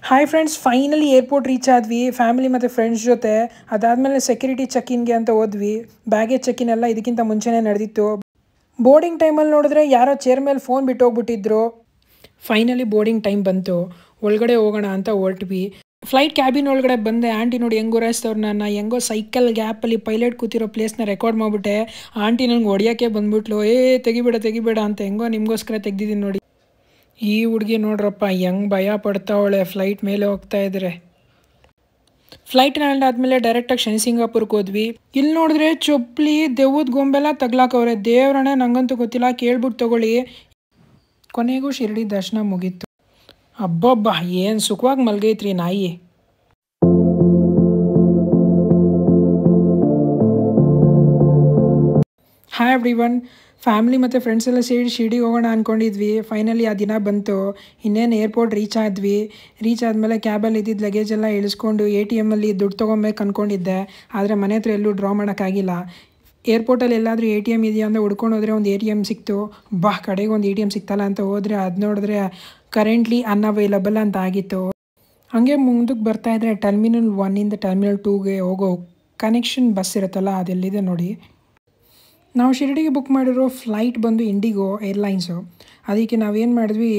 Hi friends, finally airport reach ಆದ್ವಿ family ಮತ್ತು friends ಜೊತೆ. ಅದಾದಮೇಲೆ ಸೆಕ್ಯೂರಿಟಿ ಚೆಕ್-ಇನ್ಗೆ ಅಂತ ಹೋದ್ವಿ. ಬ್ಯಾಗೇಜ್ ಚೆಕ್-ಇನ್ ಎಲ್ಲ ಇದಕ್ಕಿಂತ ಮುಂಚೆನೇ ನಡೆದಿತ್ತು. ಬೋರ್ಡಿಂಗ್ ಟೈಮಲ್ಲಿ ನೋಡಿದ್ರೆ ಯಾರೋ ಚೇರ್ ಮೇಲೆ ಫೋನ್ ಬಿಟ್ಟು ಹೋಗ್ಬಿಟ್ಟಿದ್ರು. ಫೈನಲಿ ಬೋರ್ಡಿಂಗ್ ಟೈಮ್ ಬಂತು, ಒಳಗಡೆ ಹೋಗೋಣ ಅಂತ ಹೊರಟ್ವಿ. ಫ್ಲೈಟ್ ಕ್ಯಾಬಿನ್ ಒಳಗಡೆ ಬಂದೆ. ಆಂಟಿ ನೋಡಿ ಹೆಂಗೆ ಗುರಾಯಿಸ್ತವ್ರು ನನ್ನ. ಹೆಂಗೋ ಸೈಕಲ್ ಗ್ಯಾಪಲ್ಲಿ ಪೈಲಟ್ ಕೂತಿರೋ ಪ್ಲೇಸ್ನ ರೆಕಾರ್ಡ್ ಮಾಡಿಬಿಟ್ಟೆ. ಆಂಟಿ ನನಗೆ ಹೊಡಿಯೋಕ್ಕೆ ಬಂದ್ಬಿಟ್ಲು. ತೆಗಿಬೇಡ ಅಂತ. ಹೆಂಗೋ ನಿಮಗೋಸ್ಕರ ತೆಗ್ದಿದ್ದೀನಿ ನೋಡಿ. ಈ ಹುಡುಗಿ ನೋಡ್ರಪ್ಪ ಹೆಂಗೆ ಭಯ ಪಡ್ತಾವಳೆ ಫ್ಲೈಟ್ ಮೇಲೆ ಹೋಗ್ತಾ ಇದ್ರೆ. ಫ್ಲೈಟ್ ಲ್ಯಾಂಡ್ ಆದಮೇಲೆ ಡೈರೆಕ್ಟಾಗಿ ಶನಿ ಸಿಂಗಾಪುರ್ಗೆ ಹೋದ್ವಿ. ಇಲ್ಲಿ ನೋಡಿದ್ರೆ ಚೊಪ್ಲಿ ದೆವ್ವದ ಗೊಂಬೆಲ್ಲ ತಗ್ಲಾಕವ್ರೆ. ದೇವ್ರನೇ ನಂಗಂತೂ ಗೊತ್ತಿಲ್ಲ, ಕೇಳ್ಬಿಟ್ಟು ತಗೊಳ್ಳಿ. ಕೊನೆಗೂ ಶಿರಡಿ ದರ್ಶನ ಮುಗೀತು. ಅಬ್ಬಬ್ಬಾ ಏನು ಸುಖವಾಗಿ ಮಲ್ಗೈತ್ರಿ ನಾಯಿ. ಹಾಯ್ ಎವ್ರಿವನ್, ಫ್ಯಾಮಿಲಿ ಮತ್ತು ಫ್ರೆಂಡ್ಸ್ ಎಲ್ಲ ಸೇರಿ ಶಿರ್ಡಿಗೆ ಹೋಗೋಣ ಅಂದ್ಕೊಂಡಿದ್ವಿ. ಫೈನಲಿ ಆ ದಿನ ಬಂತು. ಇನ್ನೇನು ಏರ್ಪೋರ್ಟ್ ರೀಚ್ ಆದಮೇಲೆ ಕ್ಯಾಬಲ್ಲಿ ಇದ್ದಿದ್ದು ಲಗೇಜ್ ಎಲ್ಲ ಇಳಿಸ್ಕೊಂಡು ATM-ಅಲ್ಲಿ ದುಡ್ಡು ತೊಗೊಬೇಕು ಅಂದ್ಕೊಂಡಿದ್ದೆ. ಆದರೆ ಮನೆ ಹತ್ರ ಎಲ್ಲೂ ಡ್ರಾ ಮಾಡೋಕ್ಕಾಗಿಲ್ಲ. ಏರ್ಪೋರ್ಟಲ್ಲಿ ಎಲ್ಲಾದರೂ ATM ಇದೆಯಾ ಅಂತ ಹುಡ್ಕೊಂಡು ಹೋದರೆ ಒಂದು ATM ಸಿಕ್ತು. ಕಡೆಗೆ ಒಂದು ATM ಸಿಕ್ತಲ್ಲ ಅಂತ ಹೋದರೆ ಅದು ನೋಡಿದ್ರೆ ಕರೆಂಟ್ಲಿ ಅನ್ಅವೈಲಬಲ್ ಅಂತ ಆಗಿತ್ತು. ಹಾಗೆ ಮುಂದಕ್ಕೆ ಬರ್ತಾಯಿದ್ರೆ ಟರ್ಮಿನಲ್ 1ಇಂದ ಟರ್ಮಿನಲ್ 2ಗೆ ಹೋಗೋ ಕನೆಕ್ಷನ್ ಬಸ್ ಇರುತ್ತಲ್ಲ, ಅದೆಲ್ಲಿದೆ ನೋಡಿ. ನಾವು ಶಿರಡಿಗೆ ಬುಕ್ ಮಾಡಿರೋ ಫ್ಲೈಟ್ ಬಂದು ಇಂಡಿಗೋ ಏರ್ಲೈನ್ಸು. ಅದಕ್ಕೆ ನಾವೇನು ಮಾಡಿದ್ವಿ,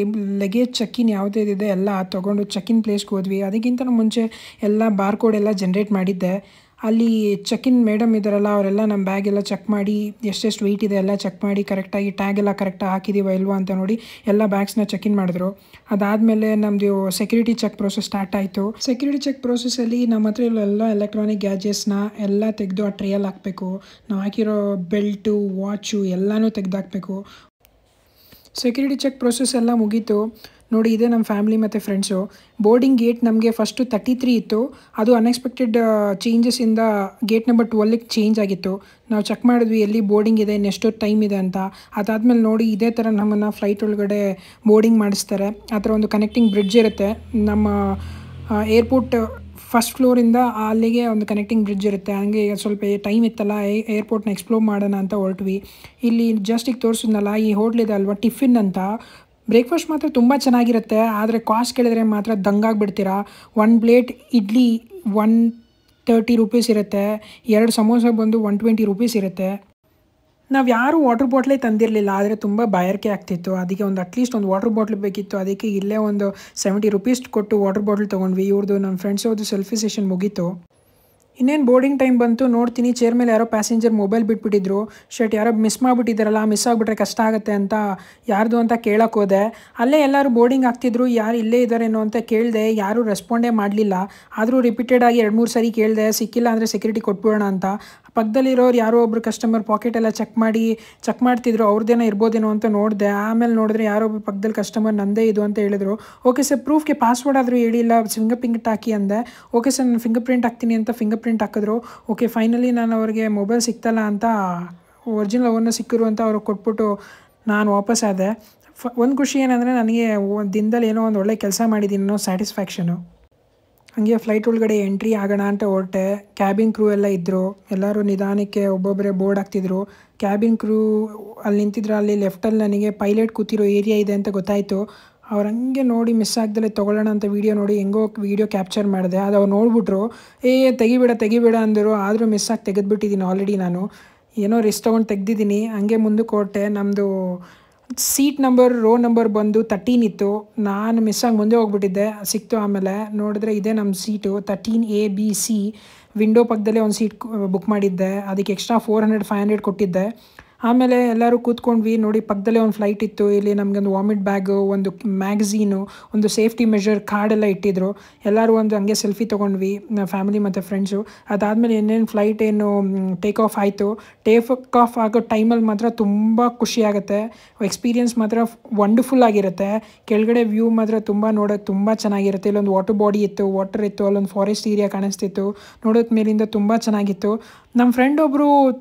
ಲಗೇಜ್ ಚೆಕ್-ಇನ್ ಯಾವುದಿದೆ ಎಲ್ಲ ತೊಗೊಂಡು ಚೆಕ್-ಇನ್ ಪ್ಲೇಸ್ಗೆ ಹೋದ್ವಿ. ಅದಕ್ಕಿಂತ ಮುಂಚೆ ಎಲ್ಲ ಬಾರ್ಕೋಡ್ ಎಲ್ಲ ಜನ್ರೇಟ್ ಮಾಡಿದ್ದೆ. ಅಲ್ಲಿ ಚೆಕ್-ಇನ್ ಮೇಡಮ್ ಇದ್ದಾರಲ್ಲ, ಅವರೆಲ್ಲ ನಮ್ಮ ಬ್ಯಾಗೆಲ್ಲ ಚೆಕ್ ಮಾಡಿ ಎಷ್ಟೆಷ್ಟು ವೆಯ್ಟ್ ಇದೆ ಎಲ್ಲ ಚೆಕ್ ಮಾಡಿ ಕರೆಕ್ಟಾಗಿ ಟ್ಯಾಗೆಲ್ಲ ಕರೆಕ್ಟಾಗಿ ಹಾಕಿದ್ದೀವ ಇಲ್ವಾ ಅಂತ ನೋಡಿ ಎಲ್ಲ ಬ್ಯಾಗ್ಸ್ನ ಚೆಕ್-ಇನ್ ಮಾಡಿದ್ರು. ಅದಾದಮೇಲೆ ನಮ್ಮದು ಸೆಕ್ಯೂರಿಟಿ ಚೆಕ್ ಪ್ರೋಸೆಸ್ ಸ್ಟಾರ್ಟ್ ಆಯಿತು. ಸೆಕ್ಯೂರಿಟಿ ಚೆಕ್ ಪ್ರೋಸೆಸ್ಸಲ್ಲಿ ನಮ್ಮ ಹತ್ರ ಎಲ್ಲ ಎಲೆಕ್ಟ್ರಾನಿಕ್ ಗ್ಯಾಜೆಟ್ಸ್ನ ಎಲ್ಲ ತೆಗೆದು ಆ ಟ್ರೇಯಲ್ಲಿ ಹಾಕಬೇಕು. ನಾವು ಹಾಕಿರೋ ಬೆಲ್ಟು, ವಾಚು ಎಲ್ಲನೂ ತೆಗೆದಾಕಬೇಕು. ಸೆಕ್ಯೂರಿಟಿ ಚೆಕ್ ಪ್ರೋಸೆಸ್ ಎಲ್ಲ ಮುಗೀತು ನೋಡಿ. ಇದೆ ನಮ್ಮ ಫ್ಯಾಮಿಲಿ ಮತ್ತು ಫ್ರೆಂಡ್ಸು. ಬೋರ್ಡಿಂಗ್ ಗೇಟ್ ನಮಗೆ ಫಸ್ಟು 33 ಇತ್ತು. ಅದು ಅನ್ಎಕ್ಸ್ಪೆಕ್ಟೆಡ್ ಚೇಂಜಸ್ಸಿಂದ ಗೇಟ್ ನಂಬರ್ 12ಗೆ ಚೇಂಜ್ ಆಗಿತ್ತು. ನಾವು ಚೆಕ್ ಮಾಡಿದ್ವಿ ಎಲ್ಲಿ ಬೋರ್ಡಿಂಗ್ ಇದೆ, ಇನ್ನೆಷ್ಟೋ ಟೈಮ್ ಇದೆ ಅಂತ. ಅದಾದಮೇಲೆ ನೋಡಿ ಇದೇ ಥರ ನಮ್ಮನ್ನು ಫ್ಲೈಟ್ ಒಳಗಡೆ ಬೋರ್ಡಿಂಗ್ ಮಾಡಿಸ್ತಾರೆ. ಆ ಥರ ಒಂದು ಕನೆಕ್ಟಿಂಗ್ ಬ್ರಿಡ್ಜ್ ಇರುತ್ತೆ. ನಮ್ಮ ಏರ್ಪೋರ್ಟ್ ಫಸ್ಟ್ ಫ್ಲೋರಿಂದ ಅಲ್ಲಿಗೆ ಒಂದು ಕನೆಕ್ಟಿಂಗ್ ಬ್ರಿಡ್ಜ್ ಇರುತ್ತೆ. ಹಂಗೆ ಸ್ವಲ್ಪ ಟೈಮ್ ಇತ್ತಲ್ಲ, ಏರ್ಪೋರ್ಟ್ನ ಎಕ್ಸ್ಪ್ಲೋರ್ ಮಾಡೋಣ ಅಂತ ಹೊರಟ್ವಿ. ಇಲ್ಲಿ ಜಸ್ಟ್ ಈಗ ತೋರಿಸಿದ್ನಲ್ಲ, ಈ ಹೋಟ್ಲಿದೆ ಅಲ್ವಾ ಟಿಫಿನ್ ಅಂತ. ಬ್ರೇಕ್ಫಾಸ್ಟ್ ಮಾತ್ರ ತುಂಬ ಚೆನ್ನಾಗಿರುತ್ತೆ, ಆದರೆ ಕಾಸ್ಟ್ ಕೇಳಿದ್ರೆ ಮಾತ್ರ ದಂಗಾಗ್ಬಿಡ್ತೀರಾ. 1 ಪ್ಲೇಟ್ ಇಡ್ಲಿ 130 ರೂಪೀಸ್ ಇರುತ್ತೆ. 2 ಸಮೋಸ ಬಂದು 120 ರೂಪೀಸ್ ಇರುತ್ತೆ. ನಾವು ಯಾರೂ ವಾಟರ್ ಬಾಟ್ಲೇ ತಂದಿರಲಿಲ್ಲ, ಆದರೆ ತುಂಬ ಬಾಯಾರಿಕೆ ಆಗ್ತಿತ್ತು. ಅದಕ್ಕೆ ಅಟ್ಲೀಸ್ಟ್ ಒಂದು ವಾಟರ್ ಬಾಟ್ಲ್ ಬೇಕಿತ್ತು. ಅದಕ್ಕೆ ಇಲ್ಲೇ ಒಂದು 70 ರೂಪೀಸ್ ಕೊಟ್ಟು ವಾಟರ್ ಬಾಟ್ಲ್ ತೊಗೊಂಡ್ವಿ. ಇವ್ರದ್ದು ನಮ್ಮ ಫ್ರೆಂಡ್ಸ್ ಅವ್ರದ್ದು ಸೆಲ್ಫಿ ಸೆಷನ್ ಮುಗೀತು. ಇನ್ನೇನು ಬೋರ್ಡಿಂಗ್ ಟೈಮ್ ಬಂತು. ನೋಡ್ತೀನಿ ಚೇರ್ ಮೇಲೆ ಯಾರೋ ಪ್ಯಾಸೆಂಜರ್ ಮೊಬೈಲ್ ಬಿಟ್ಬಿಟ್ಟಿದ್ರು. ಯಾರೋ ಮಿಸ್ ಮಾಡಿಬಿಟ್ಟಿದ್ದಾರಲ್ಲ, ಮಿಸ್ ಆಗಿಬಿಟ್ರೆ ಕಷ್ಟ ಆಗುತ್ತೆ ಅಂತ ಯಾರ್ದು ಅಂತ ಕೇಳೋಕ್ಕೆ ಹೋದೆ. ಅಲ್ಲೇ ಎಲ್ಲರೂ ಬೋರ್ಡಿಂಗ್ ಆಗ್ತಿದ್ರು, ಯಾರು ಇಲ್ಲೇ ಇದ್ದಾರೇನೋ ಅಂತ ಕೇಳಿದೆ. ಯಾರೂ ರೆಸ್ಪಾಂಡೇ ಮಾಡಲಿಲ್ಲ. ಆದರೂ ರಿಪೀಟೆಡಾಗಿ 2-3 ಸರಿ ಕೇಳಿದೆ. ಸಿಕ್ಕಿಲ್ಲ ಅಂದರೆ ಸೆಕ್ಯೂರಿಟಿ ಕೊಟ್ಬಿಡೋಣ ಅಂತ. ಪಕ್ಕದಲ್ಲಿರೋರು ಯಾರೋ ಒಬ್ಬರು ಕಸ್ಟಮರ್ ಪಾಕೆಟೆಲ್ಲ ಚೆಕ್ ಮಾಡ್ತಿದ್ರು, ಅವ್ರದ್ದೇನೋ ಇರ್ಬೋದೇನೋ ಅಂತ ನೋಡಿದೆ. ಆಮೇಲೆ ನೋಡಿದ್ರೆ ಯಾರೋ ಒಬ್ಬರು ಪಕ್ಕದಲ್ಲಿ ಕಸ್ಟಮರ್ ನಂದೇ ಇದು ಅಂತ ಹೇಳಿದ್ರು. ಓಕೆ ಸರ್, ಪ್ರೂಫ್ಗೆ ಪಾಸ್ವರ್ಡ್ ಆದರೂ ಹೇಳಿಲ್ಲ, ಫಿಂಗರ್ ಪ್ರಿಂಟ್ ಹಾಕಿ ಅಂದೆ. ಓಕೆ ಸರ್, ನಾನು ಫಿಂಗರ್ ಪ್ರಿಂಟ್ ಹಾಕ್ತೀನಿ ಅಂತ ಫಿಂಗರ್ ಪ್ರಿಂಟ್ ಹಾಕಿದ್ರು. ಓಕೆ, ಫೈನಲಿ ನಾನು ಅವ್ರಿಗೆ ಮೊಬೈಲ್ ಸಿಕ್ತಲ್ಲ ಅಂತ, ಒರಿಜಿನಲ್ ಅವನ್ನ ಸಿಕ್ಕಿರು ಅಂತ ಅವ್ರಿಗೆ ಕೊಟ್ಬಿಟ್ಟು ನಾನು ವಾಪಸ್ ಆದೆ. ಒಂದು ಖುಷಿ ಏನಂದರೆ ನನಗೆ ದಿನದಲ್ಲಿ ಏನೋ ಒಂದು ಒಳ್ಳೆ ಕೆಲಸ ಮಾಡಿದ್ದೀನಿ ಅನ್ನೋ ಸ್ಯಾಟಿಸ್ಫ್ಯಾಕ್ಷನು. ಹಾಗೆ ಫ್ಲೈಟ್ ಒಳಗಡೆ ಎಂಟ್ರಿ ಆಗೋಣ ಅಂತ ಹೊರಟೆ. ಕ್ಯಾಬಿನ್ ಕ್ರೂ ಎಲ್ಲ ಇದ್ದರು. ಎಲ್ಲರೂ ನಿಧಾನಕ್ಕೆ ಒಬ್ಬೊಬ್ಬರೇ ಬೋರ್ಡ್ ಹಾಕ್ತಿದ್ರು. ಕ್ಯಾಬಿನ್ ಕ್ರೂ ಅಲ್ಲಿ ನಿಂತಿದ್ರು. ಅಲ್ಲಿ ಲೆಫ್ಟಲ್ಲಿ ನನಗೆ ಪೈಲಟ್ ಕೂತಿರೋ ಏರಿಯಾ ಇದೆ ಅಂತ ಗೊತ್ತಾಯಿತು. ಅವ್ರು ಹಂಗೆ ನೋಡಿ ಮಿಸ್ ಆಗ್ದಲೇ ತೊಗೊಳ್ಳೋಣ ಅಂತ ವೀಡಿಯೋ ನೋಡಿ ಹೆಂಗೋ ವೀಡಿಯೋ ಕ್ಯಾಪ್ಚರ್ ಮಾಡಿದೆ. ಅದು ಅವ್ರು ನೋಡಿಬಿಟ್ರು. ತೆಗಿಬೇಡ ಅಂದರು. ಆದರೂ ಮಿಸ್ ಆಗಿ ತೆಗೆದುಬಿಟ್ಟಿದ್ದೀನಿ ಆಲ್ರೆಡಿ. ನಾನು ಏನೋ ರಿಸ್ಕ್ ತೊಗೊಂಡು ತೆಗ್ದಿದ್ದೀನಿ. ಹಂಗೆ ಮುಂದಕ್ಕೆ ಹೊರಟೆ. ನಮ್ಮದು ರೋ ನಂಬರ್ ಬಂದು 13 ಇತ್ತು. ನಾನು ಮಿಸ್ ಆಗಿ ಮುಂದೆ ಹೋಗ್ಬಿಟ್ಟಿದ್ದೆ. ಸಿಕ್ತು ಆಮೇಲೆ ನೋಡಿದ್ರೆ ಇದೇ ನಮ್ಮ ಸೀಟು 13ABC. ವಿಂಡೋ ಪಕ್ಕದಲ್ಲೇ ಒಂದು ಸೀಟ್ ಬುಕ್ ಮಾಡಿದ್ದೆ. ಅದಕ್ಕೆ ಎಕ್ಸ್ಟ್ರಾ 400-500 ಕೊಟ್ಟಿದ್ದೆ. ಆಮೇಲೆ ಎಲ್ಲರೂ ಕೂತ್ಕೊಂಡ್ವಿ ನೋಡಿ. ಪಕ್ಕದಲ್ಲೇ ಒಂದು ಫ್ಲೈಟ್ ಇತ್ತು. ಇಲ್ಲಿ ನಮಗೊಂದು ವಾಮಿಟ್ ಬ್ಯಾಗು, ಒಂದು ಮ್ಯಾಗ್ಝೀನು, ಒಂದು ಸೇಫ್ಟಿ ಮೆಷರ್ ಕಾರ್ಡೆಲ್ಲ ಇಟ್ಟಿದ್ರು. ಎಲ್ಲರೂ ಒಂದು ಹಂಗೆ ಸೆಲ್ಫಿ ತೊಗೊಂಡ್ವಿ, ಫ್ಯಾಮಿಲಿ ಮತ್ತು ಫ್ರೆಂಡ್ಸು. ಅದಾದಮೇಲೆ ಫ್ಲೈಟ್ ಟೇಕ್ ಆಫ್ ಆಯಿತು. ಟೇಕ್ ಆಫ್ ಆಗೋ ಟೈಮಲ್ಲಿ ಮಾತ್ರ ತುಂಬ ಖುಷಿಯಾಗುತ್ತೆ. ಎಕ್ಸ್ಪೀರಿಯನ್ಸ್ ಮಾತ್ರ ವಂಡರ್ಫುಲ್ ಆಗಿರುತ್ತೆ. ಕೆಳಗಡೆ ವ್ಯೂ ಮಾತ್ರ ನೋಡೋಕ್ಕೆ ತುಂಬ ಚೆನ್ನಾಗಿರುತ್ತೆ. ಇಲ್ಲೊಂದು ವಾಟರ್ ಇತ್ತು, ಅಲ್ಲೊಂದು ಫಾರೆಸ್ಟ್ ಏರಿಯಾ ಕಾಣಿಸ್ತಿತ್ತು. ನೋಡೋಕ್ಕೆ ಮೇಲಿಂದ ತುಂಬ ಚೆನ್ನಾಗಿತ್ತು. ನಮ್ಮ ಫ್ರೆಂಡ್ ಒಬ್ಬರು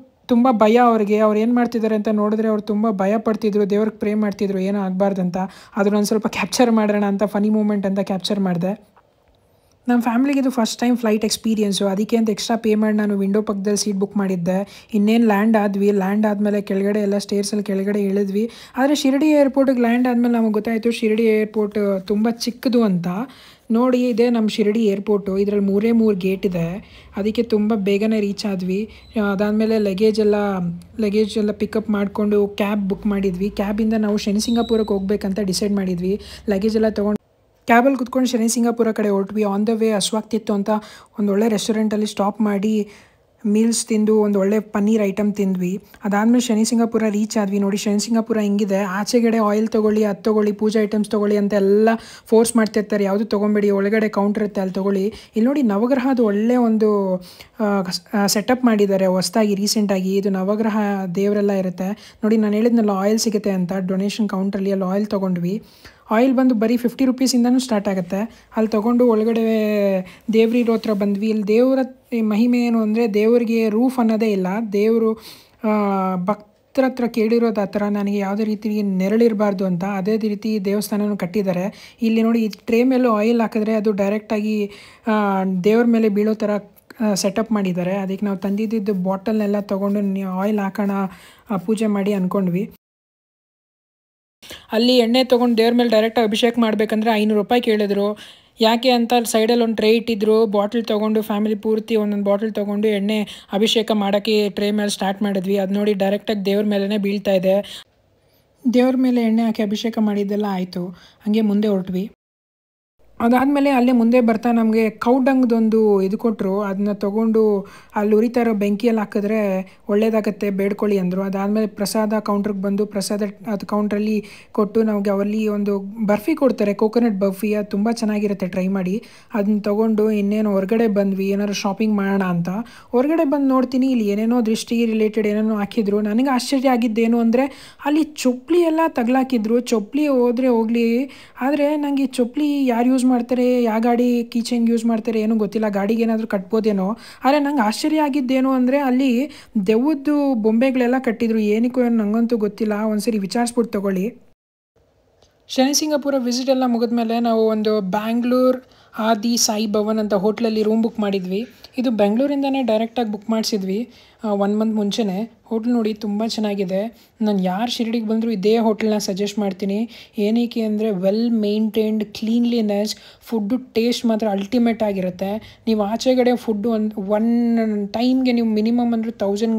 ತುಂಬ ಭಯ ಅವ್ರಿಗೆ. ಅವ್ರು ಏನು ಮಾಡ್ತಿದ್ದಾರೆ ಅಂತ ನೋಡಿದ್ರೆ ಅವ್ರು ತುಂಬ ಭಯ ಪಡ್ತಿದ್ರು, ದೇವ್ರಿಗೆ ಪ್ರೇ ಮಾಡ್ತಿದ್ರು ಏನೋ ಆಗಬಾರ್ದಂತ. ಅದನ್ನ ಒಂದು ಸ್ವಲ್ಪ ಕ್ಯಾಪ್ಚರ್ ಮಾಡೋಣ ಅಂತ, ಫನಿ ಮೂಮೆಂಟ್ ಅಂತ ಕ್ಯಾಪ್ಚರ್ ಮಾಡಿದೆ. ನಮ್ಮ ಫ್ಯಾಮಿಲಿಗೆ ಇದು ಫಸ್ಟ್ ಟೈಮ್ ಫ್ಲೈಟ್ ಎಕ್ಸ್ಪೀರಿಯೆನ್ಸು. ಅದಕ್ಕೆ ಅಂತ ಎಕ್ಸ್ಟ್ರಾ ಪೇ ಮಾಡಿ ನಾನು ವಿಂಡೋ ಪಕ್ಕದಲ್ಲಿ ಸೀಟ್ ಬುಕ್ ಮಾಡಿದ್ದೆ. ಇನ್ನೇನು ಲ್ಯಾಂಡ್ ಆದಮೇಲೆ ಕೆಳಗಡೆ ಎಲ್ಲ ಸ್ಟೇರ್ಸಲ್ಲಿ ಕೆಳಗಡೆ ಇಳಿದ್ವಿ. ಆದರೆ ಶಿರಡಿ ಏರ್ಪೋರ್ಟಿಗೆ ಲ್ಯಾಂಡ್ ಆದಮೇಲೆ ನಮಗೆ ಗೊತ್ತಾಯಿತು ಶಿರಡಿ ಏರ್ಪೋರ್ಟ್ ತುಂಬ ಚಿಕ್ಕದು ಅಂತ. ನೋಡಿ ಇದೇ ನಮ್ಮ ಶಿರಡಿ ಏರ್ಪೋರ್ಟು. ಇದರಲ್ಲಿ 3 ಗೇಟ್ ಇದೆ. ಅದಕ್ಕೆ ತುಂಬ ಬೇಗನೆ ರೀಚ್ ಆದ್ವಿ. ಅದಾದಮೇಲೆ ಲಗೇಜ್ ಎಲ್ಲ ಪಿಕಪ್ ಮಾಡಿಕೊಂಡು ಕ್ಯಾಬ್ ಬುಕ್ ಮಾಡಿದ್ವಿ. ಕ್ಯಾಬಿಂದ ನಾವು ಶನಿಸಿಂಗಾಪುರಕ್ಕೆ ಹೋಗ್ಬೇಕಂತ ಡಿಸೈಡ್ ಮಾಡಿದ್ವಿ. ಲಗೇಜ್ ಎಲ್ಲ ತೊಗೊಂಡು ಕ್ಯಾಬಲ್ಲಿ ಕುತ್ಕೊಂಡು ಶನಿಸಿಂಗಾಪುರ ಕಡೆ ಹೊರಟ್ವಿ. ಆನ್ ದ ವೇ ಹಸ್ವಾಗ್ತಿತ್ತು ಅಂತ ಒಂದೊಳ್ಳೆ ರೆಸ್ಟೋರೆಂಟಲ್ಲಿ ಸ್ಟಾಪ್ ಮಾಡಿ ಮೀಲ್ಸ್ ತಿಂದು ಒಂದು ಒಳ್ಳೆ ಪನ್ನೀರ್ ಐಟಮ್ ತಿಂದ್ವಿ. ಅದಾದಮೇಲೆ ಶನಿಸಿಂಗಾಪುರ ರೀಚ್ ಆದ್ವಿ. ನೋಡಿ ಶನಿಸಿಂಗಾಪುರ ಹಿಂಗಿದೆ. ಆಚೆಗಡೆ ಆಯಿಲ್ ತೊಗೊಳ್ಳಿ, ಅದು ತೊಗೊಳ್ಳಿ, ಪೂಜಾ ಐಟಮ್ಸ್ ತೊಗೊಳ್ಳಿ ಅಂತ ಎಲ್ಲ ಫೋರ್ಸ್ ಮಾಡ್ತಿರ್ತಾರೆ. ಯಾವುದು ತೊಗೊಬೇಡಿ, ಒಳಗಡೆ ಕೌಂಟರ್ ಇರುತ್ತೆ, ಅಲ್ಲಿ ತೊಗೊಳ್ಳಿ. ಇಲ್ಲಿ ನೋಡಿ ನವಗ್ರಹದ ಒಳ್ಳೆ ಒಂದು ಸೆಟಪ್ ಮಾಡಿದ್ದಾರೆ ಹೊಸದಾಗಿ ರೀಸೆಂಟಾಗಿ. ಇದು ನವಗ್ರಹ ದೇವರೆಲ್ಲ ಇರುತ್ತೆ ನೋಡಿ. ನಾನು ಹೇಳಿದ್ನಲ್ಲ ಆಯಿಲ್ ಸಿಗುತ್ತೆ ಅಂತ, ಡೊನೇಷನ್ ಕೌಂಟ್ರಲ್ಲಿ ಅಲ್ಲಿ ಆಯಿಲ್ ತೊಗೊಂಡ್ವಿ. ಆಯಿಲ್ ಬಂದು ಬರೀ 50 ರುಪೀಸಿಂದನೂ ಸ್ಟಾರ್ಟ್ ಆಗುತ್ತೆ. ಅಲ್ಲಿ ತೊಗೊಂಡು ಒಳಗಡೆ ದೇವ್ರಿರೋ ಹತ್ರ ಬಂದ್ವಿ. ಇಲ್ಲಿ ದೇವರ ಮಹಿಮೆ ಏನು ಅಂದರೆ ದೇವರಿಗೆ ರೂಫ್ ಅನ್ನೋದೇ ಇಲ್ಲ. ದೇವರು ಭಕ್ತರ ಹತ್ರ ಕೇಳಿರೋದು ಆ ಥರ ನನಗೆ ಯಾವುದೇ ರೀತಿ ನೆರಳಿರಬಾರ್ದು ಅಂತ, ಅದೇ ರೀತಿ ದೇವಸ್ಥಾನನೂ ಕಟ್ಟಿದ್ದಾರೆ. ಇಲ್ಲಿ ನೋಡಿ ಈ ಟ್ರೇ ಮೇಲೂ ಆಯಿಲ್ ಹಾಕಿದ್ರೆ ಅದು ಡೈರೆಕ್ಟಾಗಿ ದೇವ್ರ ಮೇಲೆ ಬೀಳೋ ಥರ ಸೆಟಪ್ ಮಾಡಿದ್ದಾರೆ. ಅದಕ್ಕೆ ನಾವು ತಂದಿದ್ದು ಬಾಟಲ್ನೆಲ್ಲ ತೊಗೊಂಡು ಆಯಿಲ್ ಹಾಕೋಣ ಪೂಜೆ ಮಾಡಿ ಅಂದ್ಕೊಂಡ್ವಿ. ಅಲ್ಲಿ ಎಣ್ಣೆ ತೊಗೊಂಡು ದೇವ್ರ ಮೇಲೆ ಡೈರೆಕ್ಟಾಗಿ ಅಭಿಷೇಕ ಮಾಡಬೇಕಂದ್ರೆ 500 ರೂಪಾಯಿ ಕೇಳಿದ್ರು. ಯಾಕೆ ಅಂತ ಅಲ್ಲಿ ಸೈಡಲ್ಲಿ ಒಂದು ಟ್ರೇ ಇಟ್ಟಿದ್ರು. ಬಾಟಲ್ ತೊಗೊಂಡು ಫ್ಯಾಮಿಲಿ ಪೂರ್ತಿ ಒಂದೊಂದು ಬಾಟಲ್ ತೊಗೊಂಡು ಎಣ್ಣೆ ಅಭಿಷೇಕ ಮಾಡೋಕ್ಕೆ ಟ್ರೇ ಮೇಲೆ ಸ್ಟಾರ್ಟ್ ಮಾಡಿದ್ವಿ. ಅದು ನೋಡಿ ಡೈರೆಕ್ಟಾಗಿ ದೇವ್ರ ಮೇಲೇ ಬೀಳ್ತಾ ಇದೆ. ದೇವ್ರ ಮೇಲೆ ಎಣ್ಣೆ ಹಾಕಿ ಅಭಿಷೇಕ ಮಾಡಿದ್ದೆಲ್ಲ ಆಯಿತು. ಹಾಗೆ ಮುಂದೆ ಹೊರಟ್ವಿ. ಅದಾದಮೇಲೆ ಅಲ್ಲೇ ಮುಂದೆ ಬರ್ತಾ ನಮಗೆ ಕೌಡಂಗ್ದೊಂದು ಇದು ಕೊಟ್ಟರು. ಅದನ್ನ ತೊಗೊಂಡು ಅಲ್ಲಿ ಉರಿತಾ ಇರೋ ಬೆಂಕಿಯಲ್ಲಿ ಹಾಕಿದ್ರೆ ಒಳ್ಳೇದಾಗತ್ತೆ, ಬೇಡ್ಕೊಳ್ಳಿ ಅಂದರು. ಅದಾದಮೇಲೆ ಪ್ರಸಾದ ಕೌಂಟ್ರಿಗೆ ಬಂದು ಪ್ರಸಾದ ಅದು ಕೌಂಟ್ರಲ್ಲಿ ಕೊಟ್ಟು ನಮಗೆ ಅವಲ್ಲಿ ಒಂದು ಬರ್ಫಿ ಕೊಡ್ತಾರೆ, ಕೋಕೋನಟ್ ಬರ್ಫಿ. ಅದು ತುಂಬ ಚೆನ್ನಾಗಿರುತ್ತೆ, ಟ್ರೈ ಮಾಡಿ. ಅದನ್ನ ತೊಗೊಂಡು ಇನ್ನೇನು ಹೊರಗಡೆ ಬಂದ್ವಿ, ಏನಾದ್ರು ಶಾಪಿಂಗ್ ಮಾಡೋಣ ಅಂತ. ಹೊರಗಡೆ ಬಂದು ನೋಡ್ತೀನಿ ಇಲ್ಲಿ ಏನೇನೋ ದೃಷ್ಟಿ ರಿಲೇಟೆಡ್ ಏನೇನೋ ಹಾಕಿದ್ರು. ನನಗೆ ಆಶ್ಚರ್ಯ ಆಗಿದ್ದೇನು ಅಂದರೆ ಅಲ್ಲಿ ಚೊಪ್ಲಿ ಎಲ್ಲ ತಗಲಾಕಿದ್ರು. ಚೊಪ್ಲಿ ಹೋದರೆ ಹೋಗಲಿ, ಆದರೆ ನನಗೆ ಚೊಪ್ಲಿ ಯಾರು ಯೂಸ್ ಮಾಡ್ತಾರೆ, ಯಾವ ಗಾಡಿ ಕೀಚೈನ್ ಯೂಸ್ ಮಾಡ್ತಾರೆ ಏನೂ ಗೊತ್ತಿಲ್ಲ. ಗಾಡಿಗೆ ಏನಾದರೂ ಕಟ್ಬೋದೇನೋ. ಆದರೆ ನಂಗೆ ಆಶ್ಚರ್ಯ ಆಗಿದ್ದೇನು ಅಂದರೆ ಅಲ್ಲಿ ದೆವ್ವದ್ದು ಬೊಂಬೆಗಳೆಲ್ಲ ಕಟ್ಟಿದ್ರು. ಏನಕ್ಕೂ ನನಗಂತೂ ಗೊತ್ತಿಲ್ಲ. ಒಂದ್ಸರಿ ವಿಚಾರಿಸ್ಬಿಟ್ಟು ತೊಗೊಳ್ಳಿ. ಶನಿಸಿಂಗಾಪುರ ವಿಸಿಟ್ ಎಲ್ಲ ಮುಗಿದ್ಮೇಲೆ ನಾವು ಒಂದು ಬ್ಯಾಂಗ್ಳೂರ್ ಆದಿ ಸಾಯಿ ಭವನ್ ಅಂತ ಹೋಟ್ಲಲ್ಲಿ ರೂಮ್ ಬುಕ್ ಮಾಡಿದ್ವಿ. ಇದು ಬೆಂಗಳೂರಿಂದನೇ ಡೈರೆಕ್ಟಾಗಿ ಬುಕ್ ಮಾಡಿಸಿದ್ವಿ 1 ಮಂತ್ ಮುಂಚೆನೇ. ಹೋಟ್ಲ್ ನೋಡಿ ತುಂಬ ಚೆನ್ನಾಗಿದೆ. ನಾನು ಯಾರು ಶಿರಡಿಗೆ ಬಂದರೂ ಇದೇ ಹೋಟ್ಲನ್ನ ಸಜೆಸ್ಟ್ ಮಾಡ್ತೀನಿ. ಏನಕ್ಕೆ ಅಂದರೆ well maintained, cleanliness, food taste ಮಾತ್ರ ಅಲ್ಟಿಮೇಟ್ ಆಗಿರುತ್ತೆ. ನೀವು ಆಚೆಗಡೆ ಫುಡ್ಡು ಒನ್ ಟೈಮ್ಗೆ ನೀವು ಮಿನಿಮಮ್ ಅಂದರೆ 1000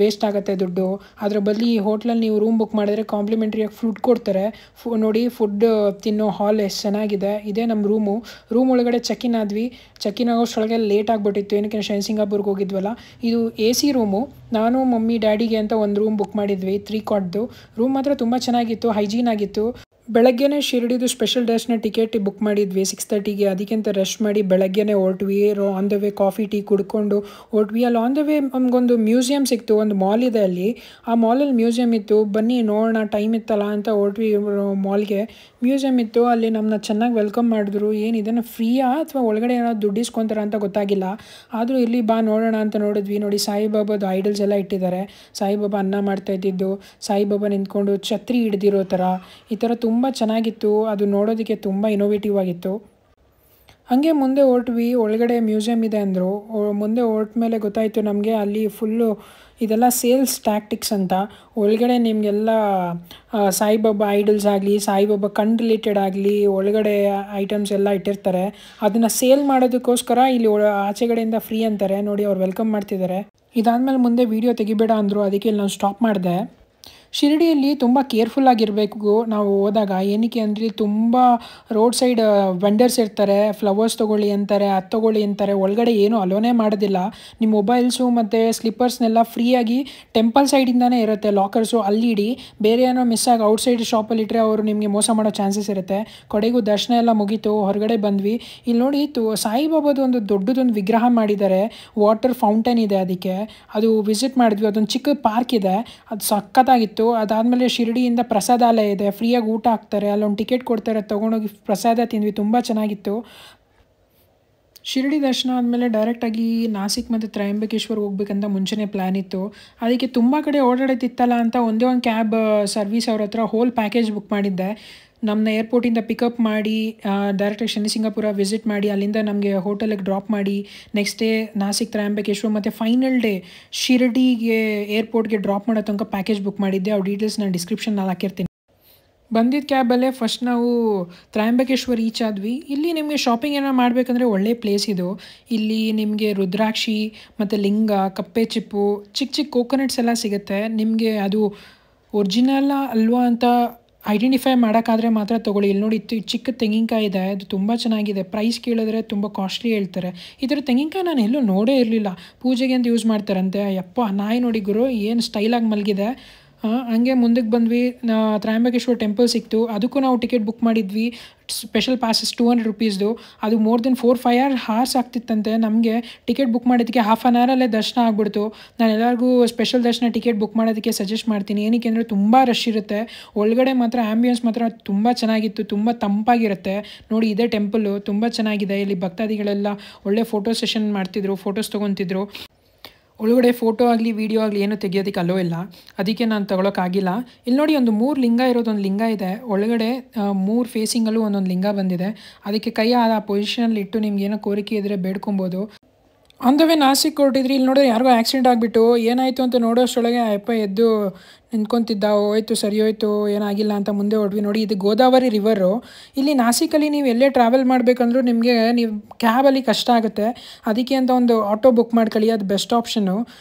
ವೇಸ್ಟ್ ಆಗುತ್ತೆ ದುಡ್ಡು. ಅದರ ಬದಲು ಈ ಹೋಟ್ಲಲ್ಲಿ ನೀವು ರೂಮ್ ಬುಕ್ ಮಾಡಿದ್ರೆ ಕಾಂಪ್ಲಿಮೆಂಟ್ರಿಯಾಗಿ ಫುಡ್ ಕೊಡ್ತಾರೆ. ನೋಡಿ ಫುಡ್ ತಿನ್ನೋ ಹಾಲ್ ಎಷ್ಟು ಚೆನ್ನಾಗಿದೆ. ಇದೇ ನಮ್ಮ ರೂಮ್ ಒಳಗಡೆ ಚೆಕ್-ಇನ್ ಆದ್ವಿ. ಚೆಕ್-ಇನ್ ಆಗೋಷ್ಟೊಳಗೆ ಲೇಟ್ ಆಗಿಬಿಟ್ಟಿತ್ತು. ಏನಕ್ಕೆ ಶನಿಸಿಂಗಾಪುರ್ಗೆ ಹೋಗಿದ್ವಲ್ಲ. ಇದು AC ರೂಮು. ನಾನು ಮಮ್ಮಿ ಡ್ಯಾಡಿಗೆ ಅಂತ ಒಂದು ರೂಮ್ ಬುಕ್ ಮಾಡಿದ್ವಿ 3 ಕಾಟ್ದು. ರೂಮ್ ಮಾತ್ರ ತುಂಬ ಚೆನ್ನಾಗಿತ್ತು, ಹೈಜೀನ್ ಆಗಿತ್ತು. ಬೆಳಗ್ಗೆನೇ ಶಿರಡಿದು ಸ್ಪೆಷಲ್ ಡ್ರೆಸ್ನ ಟಿಕೆಟ್ ಬುಕ್ ಮಾಡಿದ್ವಿ 6:30ಗೆ. ಅದಕ್ಕಿಂತ ರೆಸ್ಟ್ ಮಾಡಿ ಬೆಳಗ್ಗೆನೇ ಹೊರಟ್ವಿ. On the way coffee tea ಕುಡ್ಕೊಂಡು ಹೊರಟ್ವಿ. ಅಲ್ಲಿ ಆನ್ ದ ವೇ ನಮಗೊಂದು ಮ್ಯೂಸಿಯಂ ಸಿಕ್ತು. ಒಂದು ಮಾಲ್ ಇದೆ ಅಲ್ಲಿ. ಆ ಮಾಲಲ್ಲಿ ಮ್ಯೂಸಿಯಂ ಇತ್ತು. ಬನ್ನಿ ನೋಡೋಣ, ಟೈಮ್ ಇತ್ತಲ್ಲ ಅಂತ ಹೊರಟ್ವಿ ಮಾಲ್ಗೆ. ಮ್ಯೂಸಿಯಂ ಇತ್ತು. ಅಲ್ಲಿ ನಮ್ಮನ್ನ ಚೆನ್ನಾಗಿ ವೆಲ್ಕಮ್ ಮಾಡಿದ್ರು. ಏನು ಇದನ್ನು ಫ್ರೀಯಾ ಅಥವಾ ಒಳಗಡೆ ಏನಾದ್ರು ದುಡ್ಡು ಇಸ್ಕೊತಾರೆ ಅಂತ ಗೊತ್ತಾಗಿಲ್ಲ. ಆದರೂ ಇಲ್ಲಿ ಬಾ ನೋಡೋಣ ಅಂತ ನೋಡಿದ್ವಿ. ನೋಡಿ ಸಾಯಿಬಾಬಾದು ಐಡಲ್ಸ್ ಎಲ್ಲ ಇಟ್ಟಿದ್ದಾರೆ. ಸಾಯಿಬಾಬಾ ಅನ್ನ ಮಾಡ್ತಾ ಇದ್ದಿದ್ದು, ಸಾಯಿಬಾಬಾ ನಿಂತ್ಕೊಂಡು ಛತ್ರಿ ಹಿಡ್ದಿರೋ ಥರ, ಈ ಥರ ತುಂಬ ಚೆನ್ನಾಗಿತ್ತು. ಅದು ನೋಡೋದಕ್ಕೆ ತುಂಬ ಇನೋವೇಟಿವ್ ಆಗಿತ್ತು. ಹಾಗೆ ಮುಂದೆ ಹೊರಟ್ವಿ. ಒಳಗಡೆ ಮ್ಯೂಸಿಯಂ ಇದೆ ಅಂದರು. ಮುಂದೆ ಹೊರಟ ಮೇಲೆ ಗೊತ್ತಾಯಿತು ನಮಗೆ ಅಲ್ಲಿ ಫುಲ್ಲು ಇದೆಲ್ಲ ಸೇಲ್ಸ್ ಟ್ಯಾಕ್ಟಿಕ್ಸ್ ಅಂತ. ಒಳಗಡೆ ನಿಮಗೆಲ್ಲ ಸಾಯಿಬಾಬಾ ಐಡಲ್ಸ್ ಆಗಲಿ, ಸಾಯಿಬಾಬಾ ಕಣ್ ರಿಲೇಟೆಡ್ ಆಗಲಿ ಒಳಗಡೆ ಐಟಮ್ಸ್ ಎಲ್ಲ ಇಟ್ಟಿರ್ತಾರೆ. ಅದನ್ನು ಸೇಲ್ ಮಾಡೋದಕ್ಕೋಸ್ಕರ ಇಲ್ಲಿ ಆಚೆಗಡೆಯಿಂದ ಫ್ರೀ ಅಂತಾರೆ. ನೋಡಿ ಅವ್ರು ವೆಲ್ಕಮ್ ಮಾಡ್ತಿದ್ದಾರೆ. ಇದಾದಮೇಲೆ ಮುಂದೆ ವೀಡಿಯೋ ತೆಗಿಬೇಡ ಅಂದರು. ಅದಕ್ಕೆ ಇಲ್ಲಿ ನಾನು ಸ್ಟಾಪ್ ಮಾಡಿದೆ. ಶಿರಡಿಯಲ್ಲಿ ತುಂಬ ಕೇರ್ಫುಲ್ಲಾಗಿರಬೇಕು ನಾವು ಹೋದಾಗ. ಏನಕ್ಕೆ ಅಂದರೆ ತುಂಬ ರೋಡ್ ಸೈಡ್ ವೆಂಡರ್ಸ್ ಇರ್ತಾರೆ. ಫ್ಲವರ್ಸ್ ತೊಗೊಳ್ಳಿ ಅಂತಾರೆ, ಅದು ತೊಗೊಳ್ಳಿ ಅಂತಾರೆ. ಒಳಗಡೆ ಏನೂ ಅಲೋನೇ ಮಾಡೋದಿಲ್ಲ. ನಿಮ್ಮ ಮೊಬೈಲ್ಸು ಮತ್ತು ಸ್ಲಿಪ್ಪರ್ಸ್ನೆಲ್ಲ ಫ್ರೀಯಾಗಿ ಟೆಂಪಲ್ ಸೈಡಿಂದನೇ ಇರುತ್ತೆ ಲಾಕರ್ಸು, ಅಲ್ಲಿ ಇಡಿ. ಬೇರೆ ಏನೋ ಮಿಸ್ ಆಗಿ ಔಟ್ಸೈಡ್ ಶಾಪಲ್ಲಿ ಇಟ್ಟರೆ ಅವರು ನಿಮಗೆ ಮೋಸ ಮಾಡೋ ಚಾನ್ಸಸ್ ಇರುತ್ತೆ. ಕಡೆಗೂ ದರ್ಶನ ಎಲ್ಲ ಮುಗೀತು, ಹೊರಗಡೆ ಬಂದ್ವಿ. ಇಲ್ಲಿ ನೋಡಿ ಸಾಯಿಬಾಬಾದು ಒಂದು ದೊಡ್ಡದೊಂದು ವಿಗ್ರಹ ಮಾಡಿದ್ದಾರೆ. ವಾಟರ್ ಫೌಂಟೇನ್ ಇದೆ ಅದಕ್ಕೆ. ಅದು ವಿಸಿಟ್ ಮಾಡಿದ್ವಿ. ಅದೊಂದು ಚಿಕ್ಕ ಪಾರ್ಕ್ ಇದೆ, ಅದು ಸಖತ್ತಾಗಿತ್ತು. ಅದಾದಮೇಲೆ ಶಿರಡಿಯಿಂದ ಪ್ರಸಾದಾಲಯ ಇದೆ, ಫ್ರೀಯಾಗಿ ಊಟ ಹಾಕ್ತಾರೆ. ಅಲ್ಲೊಂದು ಟಿಕೆಟ್ ಕೊಡ್ತಾರೆ, ತೊಗೊಂಡೋಗಿ ಪ್ರಸಾದ ತಿಂದ್ವಿ. ತುಂಬ ಚೆನ್ನಾಗಿತ್ತು. ಶಿರಡಿ ದರ್ಶನ ಆದಮೇಲೆ ಡೈರೆಕ್ಟಾಗಿ ನಾಸಿಕ್ ಮತ್ತು ತ್ರಯಂಬಕೇಶ್ವರ್ ಹೋಗ್ಬೇಕಂತ ಮುಂಚೆನೇ ಪ್ಲ್ಯಾನ್ ಇತ್ತು. ಅದಕ್ಕೆ ತುಂಬ ಕಡೆ ಓಡಾಡೋದಿತ್ತಲ್ಲ ಅಂತ ಒಂದೇ ಒಂದು ಕ್ಯಾಬ್ ಸರ್ವಿಸ್ ಅವ್ರ ಹತ್ರ ಹೋಲ್ ಪ್ಯಾಕೇಜ್ ಬುಕ್ ಮಾಡಿದ್ದೆ. ನಮ್ಮನ್ನ ಏರ್ಪೋರ್ಟಿಂದ ಪಿಕಪ್ ಮಾಡಿ ಡೈರೆಕ್ಟಾಗಿ ಶನಿಸಿಂಗಾಪುರ ವಿಸಿಟ್ ಮಾಡಿ, ಅಲ್ಲಿಂದ ನಮಗೆ ಹೋಟೆಲಿಗೆ ಡ್ರಾಪ್ ಮಾಡಿ, ನೆಕ್ಸ್ಟ್ ಡೇ ನಾಸಿಕ್ ತ್ರಯಂಬಕೇಶ್ವರ್ ಮತ್ತು ಫೈನಲ್ ಡೇ ಶಿರಡಿಗೆ ಏರ್ಪೋರ್ಟ್ಗೆ ಡ್ರಾಪ್ ಮಾಡೋ ತನಕ ಪ್ಯಾಕೇಜ್ ಬುಕ್ ಮಾಡಿದ್ದೆ. ಅವ್ರ ಡೀಟೇಲ್ಸ್ ನಾನು ಡಿಸ್ಕ್ರಿಪ್ಷನ್ನಲ್ಲಿ ಹಾಕಿರ್ತೀನಿ. ಬಂದಿದ್ದ ಕ್ಯಾಬಲ್ಲೇ ಫಸ್ಟ್ ನಾವು ತ್ರಯಂಬಕೇಶ್ವರ್ ರೀಚ್ ಆದ್ವಿ. ಇಲ್ಲಿ ನಿಮಗೆ ಶಾಪಿಂಗ್ ಏನೋ ಮಾಡಬೇಕಂದ್ರೆ ಒಳ್ಳೆ ಪ್ಲೇಸ್ ಇದು. ಇಲ್ಲಿ ನಿಮಗೆ ರುದ್ರಾಕ್ಷಿ ಮತ್ತು ಲಿಂಗ, ಕಪ್ಪೆ ಚಿಪ್ಪು, ಚಿಕ್ಕ ಚಿಕ್ಕ ಕೋಕೋನಟ್ಸ್ ಎಲ್ಲ ಸಿಗುತ್ತೆ. ನಿಮಗೆ ಅದು ಒರಿಜಿನಲ್ಲ ಅಲ್ವಾ ಅಂತ ಐಡೆಂಟಿಫೈ ಮಾಡೋಕ್ಕಾದ್ರೆ ಮಾತ್ರ ತೊಗೊಳ್ಳಿ. ಇಲ್ಲಿ ನೋಡಿ ಚಿಕ್ಕ ತೆಂಗಿನಕಾಯಿ ಇದೆ, ಅದು ತುಂಬ ಚೆನ್ನಾಗಿದೆ. ಪ್ರೈಸ್ ಕೇಳಿದ್ರೆ ತುಂಬ ಕಾಸ್ಟ್ಲಿ ಹೇಳ್ತಾರೆ. ಈ ಥರ ತೆಂಗಿನಕಾಯಿ ನಾನು ಎಲ್ಲೂ ನೋಡೇ ಇರಲಿಲ್ಲ. ಪೂಜೆಗೆ ಅಂತ ಯೂಸ್ ಮಾಡ್ತಾರಂತೆ. ಯಪ್ಪ, ನಾಯಿ ನೋಡಿ ಗುರು ಏನು ಸ್ಟೈಲಾಗಿ ಮಲಗಿದೆ. ಹಂಗೆ ಮುಂದಕ್ಕೆ ಬಂದ್ವಿ. ತ್ರಯಂಬಕೇಶ್ವರ ಟೆಂಪಲ್ ಸಿಕ್ತು. ಅದಕ್ಕೂ ನಾವು ಟಿಕೆಟ್ ಬುಕ್ ಮಾಡಿದ್ವಿ. Special passes 200 ರುಪೀಸ್ದು. ಅದು ಮೋರ್ ದೆನ್ 4-5 hours ಆಗ್ತಿತ್ತಂತೆ. ನಮಗೆ ಟಿಕೆಟ್ ಬುಕ್ ಮಾಡೋದಕ್ಕೆ ಹಾಫ್ ಆನ್ ಅವರಲ್ಲೇ ದರ್ಶನ ಆಗ್ಬಿಡ್ತು. ನಾನು ಎಲ್ಲರಿಗೂ ಸ್ಪೆಷಲ್ ದರ್ಶನ ಟಿಕೆಟ್ ಬುಕ್ ಮಾಡೋದಕ್ಕೆ ಸಜೆಸ್ಟ್ ಮಾಡ್ತೀನಿ. ಏನಕ್ಕೆ ಅಂದರೆ ತುಂಬ ರಶ್ ಇರುತ್ತೆ. ಒಳಗಡೆ ಮಾತ್ರ ಆ್ಯಂಬಿಯನ್ಸ್ ಮಾತ್ರ ತುಂಬ ಚೆನ್ನಾಗಿತ್ತು, ತುಂಬ ತಂಪಾಗಿರುತ್ತೆ. ನೋಡಿ, ಇದೇ ಟೆಂಪಲ್ಲು ತುಂಬ ಚೆನ್ನಾಗಿದೆ. ಇಲ್ಲಿ ಭಕ್ತಾದಿಗಳೆಲ್ಲ ಒಳ್ಳೆ ಫೋಟೋ ಸೆಷನ್ ಮಾಡ್ತಿದ್ರು, ಫೋಟೋಸ್ ತೊಗೊತಿದ್ರು. ಒಳಗಡೆ ಫೋಟೋ ಆಗಲಿ ವಿಡಿಯೋ ಆಗಲಿ ಏನು ತೆಗಿಯೋದಕ್ಕೆ ಅಲೋ ಇಲ್ಲ, ಅದಕ್ಕೆ ನಾನು ತೊಗೊಳಕ್ಕಾಗಿಲ್ಲ. ಇಲ್ಲಿ ನೋಡಿ, ಒಂದು 3 ಲಿಂಗ ಇರೋದೊಂದು ಲಿಂಗ ಇದೆ. ಒಳಗಡೆ 3 ಫೇಸಿಂಗಲ್ಲೂ ಒಂದೊಂದು ಲಿಂಗ ಬಂದಿದೆ. ಅದಕ್ಕೆ ಕೈ ಆ ಪೊಸಿಷನಲ್ಲಿ ಇಟ್ಟು ನಿಮ್ಗೆ ಏನೋ ಕೋರಿಕೆ ಇದ್ದರೆ ಬೇಡ್ಕೊಬೋದು. ಆನ್ ದ ವೇ ನಾಸಿಕ್ ಹೊರಟಿದ್ರಿ. ಇಲ್ಲಿ ನೋಡಿದ್ರೆ ಯಾರಿಗೋ ಆಕ್ಸಿಡೆಂಟ್ ಆಗಿಬಿಟ್ಟು ಏನಾಯಿತು ಅಂತ ನೋಡೋಷ್ಟರೊಳಗೆ ಅಪ್ಪ ಎದ್ದು ನಿಂತ್ಕೊತಿದ್ದ. ಹೋಯ್ತು, ಸರಿ ಹೋಯ್ತು, ಏನಾಗಿಲ್ಲ ಅಂತ ಮುಂದೆ ಹೊರಡ್ವಿ. ನೋಡಿ, ಇದು ಗೋದಾವರಿ ರಿವರು. ಇಲ್ಲಿ ನಾಸಿಕಲ್ಲಿ ನೀವು ಎಲ್ಲೇ ಟ್ರಾವೆಲ್ ಮಾಡಬೇಕಂದ್ರೂ ನಿಮಗೆ ನೀವು ಕ್ಯಾಬಲ್ಲಿ ಕಷ್ಟ ಆಗುತ್ತೆ. ಅದಕ್ಕೆ ಅಂತ ಒಂದು ಆಟೋ ಬುಕ್ ಮಾಡ್ಕೊಳ್ಳಿ, ಅದು ಬೆಸ್ಟ್ ಆಪ್ಷನ್ನು.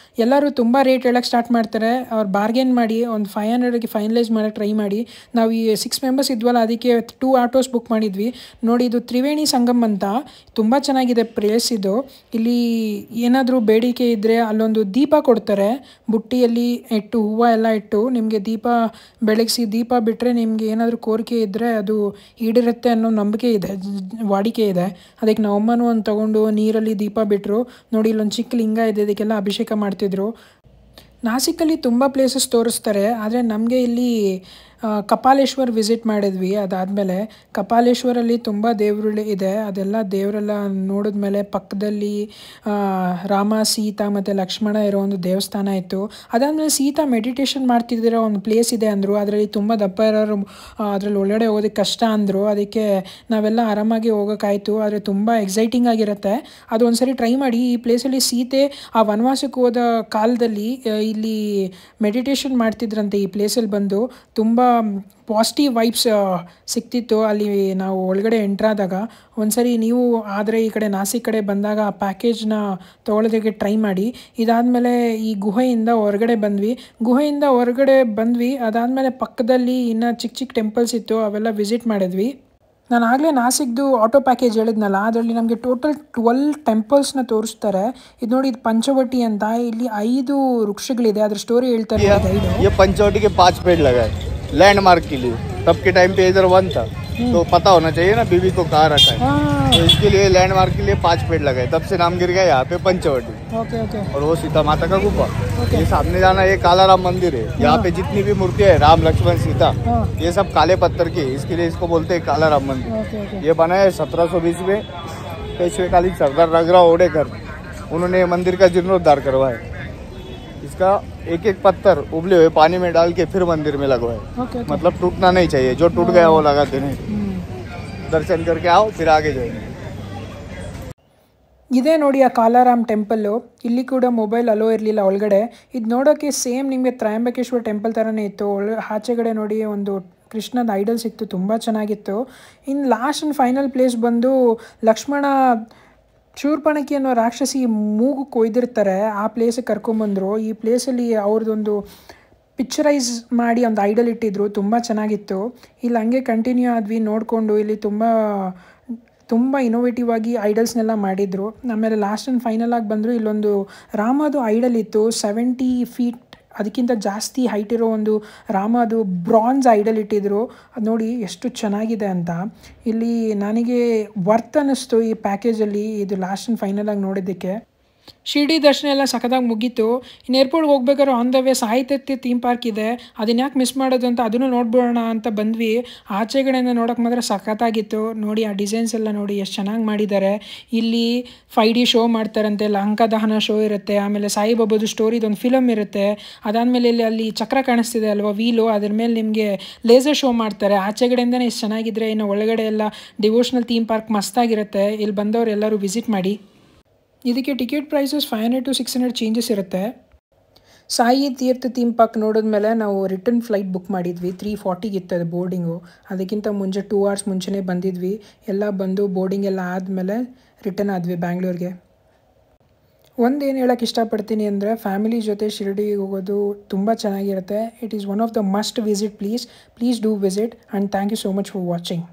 ಎಲ್ಲರೂ ತುಂಬ ರೇಟ್ ಹೇಳೋಕ್ಕೆ ಸ್ಟಾರ್ಟ್ ಮಾಡ್ತಾರೆ. ಅವ್ರು ಬಾರ್ಗೇನ್ ಮಾಡಿ ಒಂದು 500ಗೆ ಫೈನಲೈಸ್ ಮಾಡೋಕ್ಕೆ ಟ್ರೈ ಮಾಡಿ. ನಾವು ಈ 6 ಮೆಂಬರ್ಸ್ ಇದ್ವಲ್ಲ, ಅದಕ್ಕೆ 2 ಆಟೋಸ್ ಬುಕ್ ಮಾಡಿದ್ವಿ. ನೋಡಿ, ಇದು ತ್ರಿವೇಣಿ ಸಂಗಮ್ ಅಂತ ತುಂಬ ಚೆನ್ನಾಗಿದೆ ಪ್ಲೇಸ್ ಇದು. ಇಲ್ಲಿ ಏನಾದರೂ ಬೇಡಿಕೆ ಇದ್ದರೆ ಅಲ್ಲೊಂದು ದೀಪ ಕೊಡ್ತಾರೆ. ಬುಟ್ಟಿಯಲ್ಲಿ ಇಟ್ಟು ಹೂವು ಎಲ್ಲ ಇಟ್ಟು ನಿಮಗೆ ದೀಪ ಬೆಳಗಿಸಿ ದೀಪ ಬಿಟ್ಟರೆ ನಿಮಗೆ ಏನಾದರೂ ಕೋರಿಕೆ ಇದ್ದರೆ ಅದು ಈಡಿರುತ್ತೆ ಅನ್ನೋ ನಂಬಿಕೆ ಇದೆ, ವಾಡಿಕೆ ಇದೆ. ಅದಕ್ಕೆ ನಮ್ಮಮ್ಮನೂ ಒಂದು ತೊಗೊಂಡು ನೀರಲ್ಲಿ ದೀಪ ಬಿಟ್ಟರು. ನೋಡಿ, ಇಲ್ಲೊಂದು ಚಿಕ್ಕ ಲಿಂಗ ಇದೆ, ಇದಕ್ಕೆಲ್ಲ ಅಭಿಷೇಕ ಮಾಡ್ತಿದ್ರು. ನಾಸಿಕಲ್ಲಿ ತುಂಬ ಪ್ಲೇಸಸ್ ತೋರಿಸ್ತಾರೆ, ಆದರೆ ನಮಗೆ ಇಲ್ಲಿ ಕಪಾಲೇಶ್ವರ್ ವಿಸಿಟ್ ಮಾಡಿದ್ವಿ. ಅದಾದಮೇಲೆ ಕಪಾಲೇಶ್ವರಲ್ಲಿ ತುಂಬ ದೇವರು ಇದೆ. ಅದೆಲ್ಲ ದೇವರೆಲ್ಲ ನೋಡಿದ್ಮೇಲೆ ಪಕ್ಕದಲ್ಲಿ ರಾಮ, ಸೀತಾ ಮತ್ತು ಲಕ್ಷ್ಮಣ ಇರೋ ಒಂದು ದೇವಸ್ಥಾನ ಇತ್ತು. ಅದಾದಮೇಲೆ ಸೀತಾ ಮೆಡಿಟೇಷನ್ ಮಾಡ್ತಿದ್ದಿರೋ ಒಂದು ಪ್ಲೇಸ್ ಇದೆ ಅಂದರು. ಅದರಲ್ಲಿ ತುಂಬ ದಪ್ಪ ಇರೋರು ಅದರಲ್ಲಿ ಒಳಗಡೆ ಹೋಗೋದಕ್ಕೆ ಕಷ್ಟ ಅಂದರು. ಅದಕ್ಕೆ ನಾವೆಲ್ಲ ಆರಾಮಾಗಿ ಹೋಗೋಕ್ಕಾಯಿತು. ಆದರೆ ತುಂಬ ಎಕ್ಸೈಟಿಂಗ್ ಆಗಿರುತ್ತೆ. ಅದು ಒಂದು ಸರಿ ಟ್ರೈ ಮಾಡಿ. ಈ ಪ್ಲೇಸಲ್ಲಿ ಸೀತೆ ಆ ವನವಾಸಕ್ಕೆ ಹೋದ ಕಾಲದಲ್ಲಿ ಇಲ್ಲಿ ಮೆಡಿಟೇಷನ್ ಮಾಡ್ತಿದ್ರಂತೆ. ಈ ಪ್ಲೇಸಲ್ಲಿ ಬಂದು ತುಂಬ ಪಾಸಿಟಿವ್ ವೈಬ್ಸ್ ಸಿಕ್ತಿತ್ತು ಅಲ್ಲಿ ನಾವು ಒಳಗಡೆ ಎಂಟ್ರಾದಾಗ. ಒಂದು ಸರಿ ನೀವು ಆದರೆ ಈ ಕಡೆ ನಾಸಿಕ್ ಕಡೆ ಬಂದಾಗ ಆ ಪ್ಯಾಕೇಜ್ನ ತೊಗೊಳೋದಕ್ಕೆ ಟ್ರೈ ಮಾಡಿ. ಇದಾದಮೇಲೆ ಈ ಗುಹೆಯಿಂದ ಹೊರಗಡೆ ಬಂದ್ವಿ. ಅದಾದಮೇಲೆ ಪಕ್ಕದಲ್ಲಿ ಇನ್ನು ಚಿಕ್ಕ ಚಿಕ್ಕ ಟೆಂಪಲ್ಸ್ ಇತ್ತು, ಅವೆಲ್ಲ ವಿಸಿಟ್ ಮಾಡಿದ್ವಿ. ನಾನು ಆಗಲೇ ನಾಸಿಕ್ದು ಆಟೋ ಪ್ಯಾಕೇಜ್ ಹೇಳಿದ್ನಲ್ಲ, ಅದರಲ್ಲಿ ನಮಗೆ ಟೋಟಲ್ 12 ಟೆಂಪಲ್ಸ್ನ ತೋರಿಸ್ತಾರೆ. ಇದು ನೋಡಿ, ಇದು ಪಂಚವಟಿ ಅಂತ. ಇಲ್ಲಿ 5 ವೃಕ್ಷಗಳಿದೆ, ಅದ್ರ ಸ್ಟೋರಿ ಹೇಳ್ತಾರೆ. पंचवटी के 5 पेड़ लगाए लैंडमार्क के लिए। तब के टाइम पे इधर 1 था, तो पता होना चाहिए ना बीबी को कहाँ रखा है। तो इसके लिए लैंडमार्क के लिए 5 पेड़ लगाए, तब से नाम गिर गया यहाँ पे पंचवटी। और वो सीता माता का गुफा। ये सामने जाना, ये कालाराम मंदिर है। यहाँ पे जितनी भी मूर्तियाँ है, राम लक्ष्मण सीता, ये सब काले पत्थर की, इसके लिए इसको बोलते हैं कालाराम मंदिर। ये बना है 1720 में पेशवेकालीन सरदार रघुराव ओडेकर, उन्होंने मंदिर का जीर्णोद्धार करवाया। इसका एक एक पत्थर उबले हुए पानी में डाल के फिर मंदिर में लगवाए। मतलब टूटना नहीं चाहिए, जो टूट गया वो लगाते नहीं। दर्शन करके आओ, फिर आगे जाएंगे। ಇದೇ ನೋಡಿ ಆ ಕಾಲಾರಾಮ್ ಟೆಂಪಲ್ಲು. ಇಲ್ಲಿ ಕೂಡ ಮೊಬೈಲ್ ಅಲೋ ಇರಲಿಲ್ಲ ಒಳಗಡೆ. ಇದು ನೋಡೋಕ್ಕೆ ಸೇಮ್ ನಿಮಗೆ ತ್ರಯಂಬಕೇಶ್ವರ ಟೆಂಪಲ್ ಥರನೇ ಇತ್ತು. ಆಚೆಗಡೆ ನೋಡಿ ಒಂದು ಕೃಷ್ಣದ ಐಡಲ್ ಸಿಕ್ತು, ತುಂಬ ಚೆನ್ನಾಗಿತ್ತು. ಇನ್ನು ಲಾಸ್ಟ್ ಆ್ಯಂಡ್ ಫೈನಲ್ ಪ್ಲೇಸ್ ಬಂದು ಲಕ್ಷ್ಮಣ ಶೂರ್ಪಣಖಿ ಅನ್ನೋ ರಾಕ್ಷಸಿ ಮೂಗು ಕೊಯ್ದಿರ್ತಾರೆ, ಆ ಪ್ಲೇಸಿಗೆ ಕರ್ಕೊಂಬಂದರು. ಈ ಪ್ಲೇಸಲ್ಲಿ ಅವ್ರದ್ದೊಂದು ಪಿಕ್ಚರೈಸ್ ಮಾಡಿ ಒಂದು ಐಡಲ್ ಇಟ್ಟಿದ್ರು, ತುಂಬ ಚೆನ್ನಾಗಿತ್ತು. ಇಲ್ಲಿ ಹಂಗೆ ಕಂಟಿನ್ಯೂ ಆದ್ವಿ ನೋಡಿಕೊಂಡು. ಇಲ್ಲಿ ತುಂಬ ಇನೋವೇಟಿವ್ ಆಗಿ ಐಡಲ್ಸ್ನೆಲ್ಲ ಮಾಡಿದರು. ಆಮೇಲೆ ಲಾಸ್ಟ್ ಆ್ಯಂಡ್ ಫೈನಲ್ ಆಗಿ ಬಂದರು. ಇಲ್ಲೊಂದು ರಾಮದು ಐಡಲ್ ಇತ್ತು, 70 ಫೀಟ್ ಅದಕ್ಕಿಂತ ಜಾಸ್ತಿ ಹೈಟ್ ಇರೋ ಒಂದು ರಾಮದು ಬ್ರಾನ್ಸ್ ಐಡಲ್ ಇಟ್ಟಿದ್ರು. ಅದು ನೋಡಿ ಎಷ್ಟು ಚೆನ್ನಾಗಿದೆ ಅಂತ. ಇಲ್ಲಿ ನನಗೆ ವರ್ತ್ ಅನ್ನಿಸ್ತು ಈ ಪ್ಯಾಕೇಜಲ್ಲಿ ಇದು ಲಾಸ್ಟ್ ಆ್ಯಂಡ್ ಫೈನಲ್ ಆಗಿ ನೋಡಿದ್ದಕ್ಕೆ. ಶಿರ್ಡಿ ದರ್ಶನ ಎಲ್ಲ ಸಖತ್ತಾಗಿ ಮುಗೀತು. ಇನ್ನು ಏರ್ಪೋರ್ಟ್ಗೆ ಹೋಗ್ಬೇಕಾದ್ರೆ ಆನ್ ದ ವೇ ಸಾಹಿತ್ಯ ಥೀಮ್ ಪಾರ್ಕ್ ಇದೆ, ಅದನ್ನ ಯಾಕೆ ಮಿಸ್ ಮಾಡೋದು ಅಂತ ಅದನ್ನು ನೋಡ್ಬಿಡೋಣ ಅಂತ ಬಂದ್ವಿ. ಆಚೆಗಡೆಯಿಂದ ನೋಡೋಕೆ ಮಾತ್ರ ಸಖತ್ತಾಗಿತ್ತು. ನೋಡಿ ಆ ಡಿಸೈನ್ಸ್ ಎಲ್ಲ ನೋಡಿ ಎಷ್ಟು ಚೆನ್ನಾಗಿ ಮಾಡಿದ್ದಾರೆ. ಇಲ್ಲಿ 5D ಶೋ ಮಾಡ್ತಾರಂತೆ, ಲಂಕಾ ದಹನ ಶೋ ಇರುತ್ತೆ, ಆಮೇಲೆ ಸಾಯಿಬಾಬಾದು ಸ್ಟೋರಿದೊಂದು ಫಿಲಮ್ ಇರುತ್ತೆ. ಅದಾದಮೇಲೆ ಅಲ್ಲಿ ಚಕ್ರ ಕಾಣಿಸ್ತಿದೆ ಅಲ್ವಾ, ವೀಲು, ಅದ್ರ ಮೇಲೆ ನಿಮಗೆ ಲೇಸರ್ ಶೋ ಮಾಡ್ತಾರೆ. ಆಚೆಗಡೆಯಿಂದನೇ ಎಷ್ಟು ಚೆನ್ನಾಗಿದ್ರೆ ಇನ್ನು ಒಳಗಡೆ ಎಲ್ಲ ಡಿವೋಷ್ನಲ್ ಥೀಮ್ ಪಾರ್ಕ್ ಮಸ್ತಾಗಿರುತ್ತೆ. ಇಲ್ಲಿ ಬಂದವರು ಎಲ್ಲರೂ ವಿಸಿಟ್ ಮಾಡಿ. ಇದಕ್ಕೆ ಟಿಕೆಟ್ ಪ್ರೈಸಸ್ 500 to 600 ಚೇಂಜಸ್ ಇರುತ್ತೆ. ಸಾಯಿ ತೀರ್ಥ ಥೀಮ್ ಪಾರ್ಕ್ ನೋಡಿದ್ಮೇಲೆ ನಾವು ರಿಟರ್ನ್ ಫ್ಲೈಟ್ ಬುಕ್ ಮಾಡಿದ್ವಿ. 3:40 ಇತ್ತು ಅದು ಬೋರ್ಡಿಂಗು. ಅದಕ್ಕಿಂತ ಮುಂಚೆ 2 hours ಮುಂಚೆನೇ ಬಂದಿದ್ವಿ. ಎಲ್ಲ ಬಂದು ಬೋರ್ಡಿಂಗ್ ಎಲ್ಲ ಆದಮೇಲೆ ರಿಟರ್ನ್ ಆದ್ವಿ ಬ್ಯಾಂಗ್ಳೂರಿಗೆ. ಒಂದೇನು ಹೇಳೋಕ್ಕೆ ಇಷ್ಟಪಡ್ತೀನಿ ಅಂದರೆ ಫ್ಯಾಮಿಲಿ ಜೊತೆ ಶಿರಡಿಗೆ ಹೋಗೋದು ತುಂಬ ಚೆನ್ನಾಗಿರುತ್ತೆ. It is one of the must visit. Please do visit and thank you so much for watching.